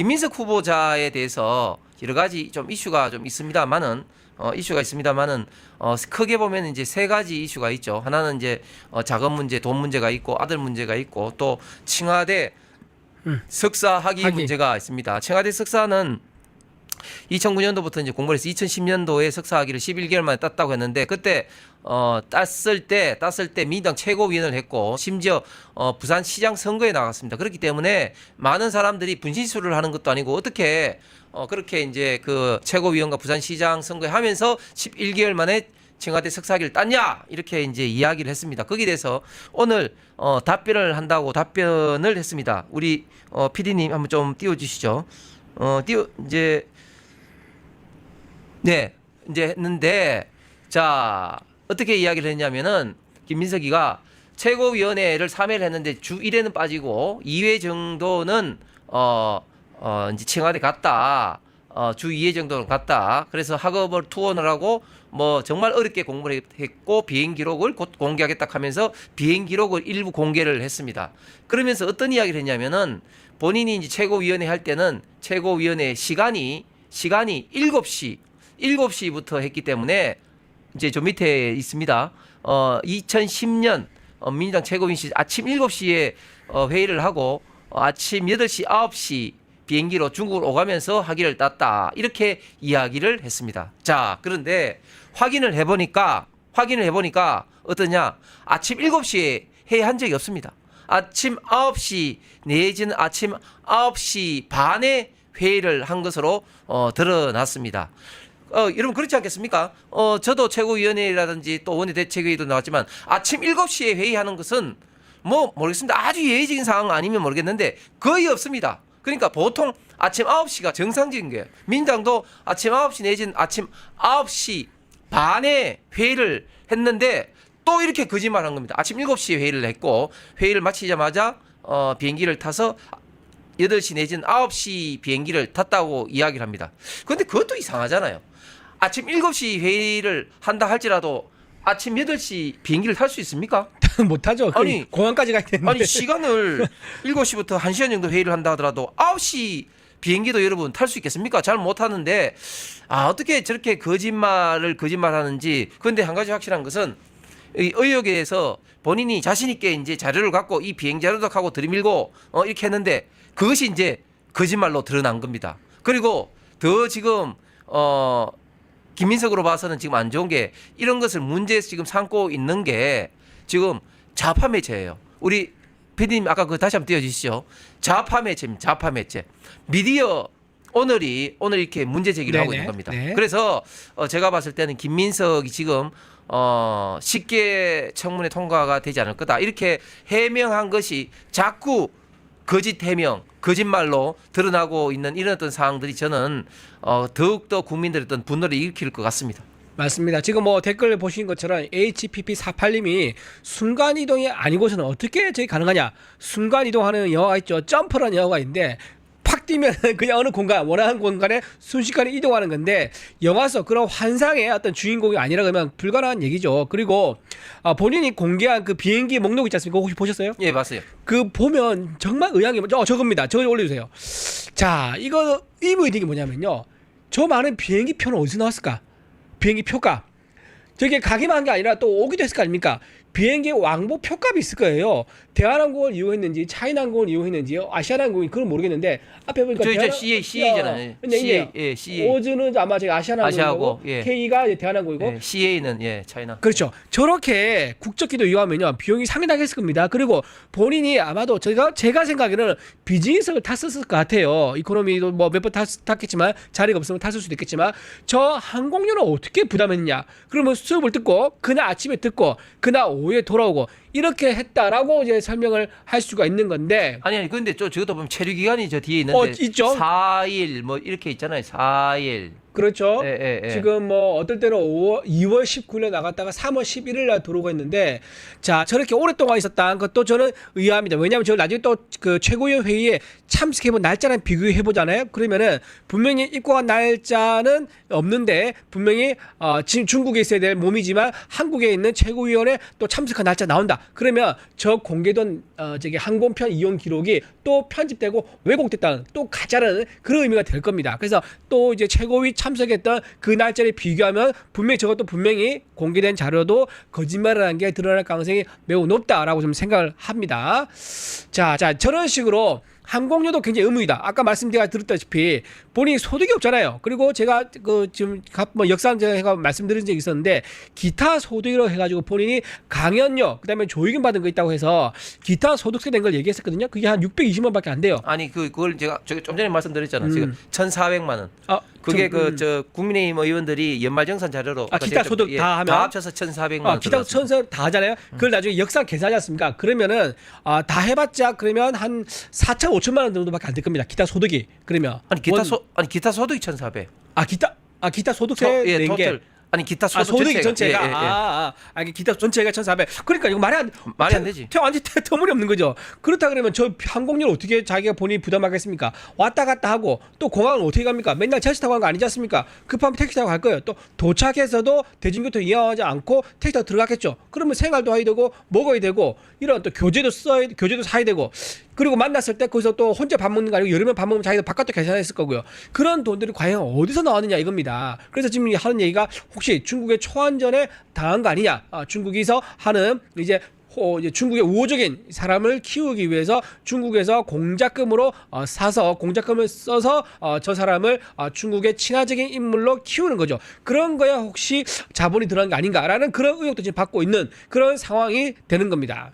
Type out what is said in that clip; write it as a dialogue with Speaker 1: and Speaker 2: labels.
Speaker 1: 김민석 후보자에 대해서 여러 가지 좀 이슈가 좀 있습니다만은 크게 보면 이제 세 가지 이슈가 있죠. 하나는 이제 자금 문제, 돈 문제가 있고 아들 문제가 있고 또 청와대 석사 학위 문제가 있습니다. 청와대 석사는 2009년도부터 이제 공부를 해서 2010년도에 석사 학위를 11개월 만에 땄다고 했는데 그때 땄을 때 민주당 최고위원을 했고 심지어 부산시장 선거에 나갔습니다. 그렇기 때문에 많은 사람들이 분신술을 하는 것도 아니고 어떻게 그렇게 이제 그 최고위원과 부산시장 선거에 하면서 11개월 만에 청와대 석사학위를 땄냐 이렇게 이제 이야기를 했습니다. 거기에 대해서 오늘 답변을 한다고 답변을 했습니다. 우리 PD님 한번 좀 띄워주시죠. 이제 했는데 자 어떻게 이야기를 했냐면은 김민석이가 최고위원회를 3회를 했는데 주 1회는 빠지고 2회 정도는 이제 청와대 갔다. 주 2회 정도는 갔다. 그래서 학업을 투혼을 하고 뭐 정말 어렵게 공부를 했고 비행 기록을 곧 공개하겠다 하면서 비행 기록을 일부 공개를 했습니다. 그러면서 어떤 이야기를 했냐면은 본인이 이제 최고위원회 할 때는 최고위원회 시간이 7시부터 했기 때문에 이제 저 밑에 있습니다. 2010년 민주당 최고위원 시 아침 7시에 회의를 하고 아침 8시, 9시 비행기로 중국을 오가면서 학위를 땄다. 이렇게 이야기를 했습니다. 자, 그런데 확인을 해보니까 어떠냐? 아침 7시에 회의한 적이 없습니다. 아침 9시 내지는 아침 9시 반에 회의를 한 것으로 드러났습니다. 여러분 그렇지 않겠습니까? 저도 최고위원회라든지 또 원내대책회의도 나왔지만 아침 7시에 회의하는 것은 뭐 모르겠습니다. 아주 예외적인 상황 아니면 모르겠는데 거의 없습니다. 그러니까 보통 아침 9시가 정상적인 거예요. 민주당도 아침 9시 내지는 아침 9시 반에 회의를 했는데 또 이렇게 거짓말한 겁니다. 아침 7시에 회의를 했고 회의를 마치자마자 비행기를 타서 8시 내지는 9시 비행기를 탔다고 이야기를 합니다. 그런데 그것도 이상하잖아요. 아침 7시 회의를 한다 할지라도 아침 8시 비행기를 탈 수 있습니까?
Speaker 2: 못하죠. 아니 공항까지 가야 되는데.
Speaker 1: 아니 시간을 7시부터 1시간 정도 회의를 한다 하더라도 9시 비행기도 여러분 탈 수 있겠습니까? 잘 못하는데 어떻게 저렇게 거짓말하는지. 그런데 한 가지 확실한 것은 이 의혹에서 본인이 자신 있게 이제 자료를 갖고 이 비행 자료도 하고 들이밀고 이렇게 했는데 그것이 이제 거짓말로 드러난 겁니다. 그리고 더 지금 김민석으로 봐서는 지금 안 좋은 게 이런 것을 문제에서 지금 삼고 있는 게 지금 좌파 매체예요. 우리 PD님 아까 그 다시 한번 띄워주시죠. 좌파 매체입니다. 좌파 매체. 미디어 오늘 이렇게 문제 제기를 하고 있는 겁니다.
Speaker 2: 네.
Speaker 1: 그래서 제가 봤을 때는 김민석이 지금 쉽게 청문회 통과가 되지 않을 거다. 이렇게 해명한 것이 자꾸 거짓 해명, 거짓말로 드러나고 있는 이런 어떤 상황들이 저는 더욱더 국민들의 어떤 분노를 일으킬 것 같습니다.
Speaker 2: 맞습니다. 지금 뭐 댓글 보신 것처럼 HPP48님이 순간이동이 아니고서는 어떻게 저기 가능하냐. 순간이동하는 영화가 있죠. 점프라는 영화가 있는데 팍 뛰면 그냥 어느 공간, 원하는 공간에 순식간에 이동하는 건데 영화 속 그런 환상의 어떤 주인공이 아니라 그러면 불가능한 얘기죠. 그리고 본인이 공개한 그 비행기 목록 있지 않습니까? 혹시 보셨어요?
Speaker 1: 예, 봤어요.
Speaker 2: 그 보면 정말 의향이 저겁니다. 저거 올려주세요. 자, 이거 의문이 든 게 뭐냐면요. 저 많은 비행기 표는 어디서 나왔을까? 비행기 표가 저게 가기만 한 게 아니라 또 오기도 했을 거 아닙니까? 비행기 왕복 표값이 있을 거예요. 대한항공을 이용했는지 차이나항공을 이용했는지 아시아나항공이 그건 모르겠는데 앞에 보니까
Speaker 1: 저 CA잖아요. CA.
Speaker 2: 오즈는 아마 제가 아시아나항공이고
Speaker 1: 예.
Speaker 2: K가 이제 대한항공이고
Speaker 1: 예, CA는 차이나.
Speaker 2: 그렇죠. 저렇게 국적기도 이용하면요 비용이 상당히 했을 겁니다. 그리고 본인이 아마도 제가 생각에는 비즈니스를 탔었을 것 같아요. 이코노미도 뭐 몇 번 탔겠지만 자리가 없으면 탔을 수도 있겠지만 저 항공료는 어떻게 부담했냐? 그러면 수업을 듣고 그날 아침에 듣고 그날 오후에 돌아오고 이렇게 했다라고 이제 설명을 할 수가 있는 건데
Speaker 1: 아니 근데 저것도 보면 체류 기간이 저 뒤에 있는데
Speaker 2: 있죠.
Speaker 1: 4일 뭐 이렇게 있잖아요. 4일
Speaker 2: 그렇죠.
Speaker 1: 예.
Speaker 2: 지금 뭐 어떨 때는 2월 19일에 나갔다가 3월 11일 날 들어오고 했는데 자 저렇게 오랫동안 있었다는 것도 저는 의아합니다. 왜냐하면 저 나중에 또 그 최고위원 회의에 참석해본 날짜랑 비교해 보잖아요. 그러면은 분명히 입국한 날짜는 없는데 분명히 지금 중국에 있어야 될 몸이지만 한국에 있는 최고위원회 또 참석한 날짜 나온다. 그러면 저 공개된 저기 항공편 이용 기록이 또 편집되고 왜곡됐다는 또 가짜라는 그런 의미가 될 겁니다. 그래서 또 이제 최고위 참석했던 그 날짜를 비교하면 분명히 저것도 분명히 공개된 자료도 거짓말을 한 게 드러날 가능성이 매우 높다라고 좀 생각을 합니다. 자 저런 식으로 항공료도 굉장히 의무이다. 아까 드렸다시피 본인이 소득이 없잖아요. 그리고 제가 그 지금 뭐 역사제가 말씀드린 적이 있었는데 기타 소득으로 해가지고 본인이 강연료 그다음에 조의금 받은 거 있다고 해서 기타 소득세 낸 걸 얘기했었거든요. 그게 한 620만밖에 안 돼요.
Speaker 1: 아니 그걸 제가 좀 전에 말씀드렸잖아요. 지금 1,400만 원. 그게 저 국민의힘 의원들이 연말정산 자료로
Speaker 2: 기타 소득 다 하면
Speaker 1: 다 합쳐서 1,400만 원.
Speaker 2: 기타 1,400 다 하잖아요. 그걸 나중에 역사 계산하지 않습니까? 그러면은 다 해봤자 그러면 한 4천 5천만 원 정도밖에 안 될 겁니다. 기타 소득이 그러면
Speaker 1: 기타 소득이 1,400.
Speaker 2: 기타 소득세 낸 게
Speaker 1: 토탈. 아니 기타
Speaker 2: 소득이 전체가 기타 전체가 1,400. 그러니까 이거 말이 안
Speaker 1: 되지.
Speaker 2: 완전 터무니없는 거죠. 그렇다 그러면 저 항공료를 어떻게 자기가 본인이 부담하겠습니까? 왔다 갔다 하고 또 공항을 어떻게 갑니까? 맨날 택시 타고 가는 거 아니지 않습니까? 급하면 택시 타고 갈 거예요. 또 도착해서도 대중교통 이용하지 않고 택시 타고 들어갔겠죠. 그러면 생활도 해야 되고 먹어야 되고 이런 또 교재도 사야 되고 그리고 만났을 때 거기서 또 혼자 밥 먹는 거 아니고 여러 명 밥 먹으면 자기도 바깥도 계산했을 거고요. 그런 돈들이 과연 어디서 나왔느냐 이겁니다. 그래서 지금 하는 얘기가 혹시 중국의 초안전에 당한 거 아니냐? 중국에서 하는 이제 중국의 우호적인 사람을 키우기 위해서 중국에서 공작금으로 공작금을 써서 저 사람을 중국의 친화적인 인물로 키우는 거죠. 그런 거야 혹시 자본이 들어간 게 아닌가라는 그런 의혹도 지금 받고 있는 그런 상황이 되는 겁니다.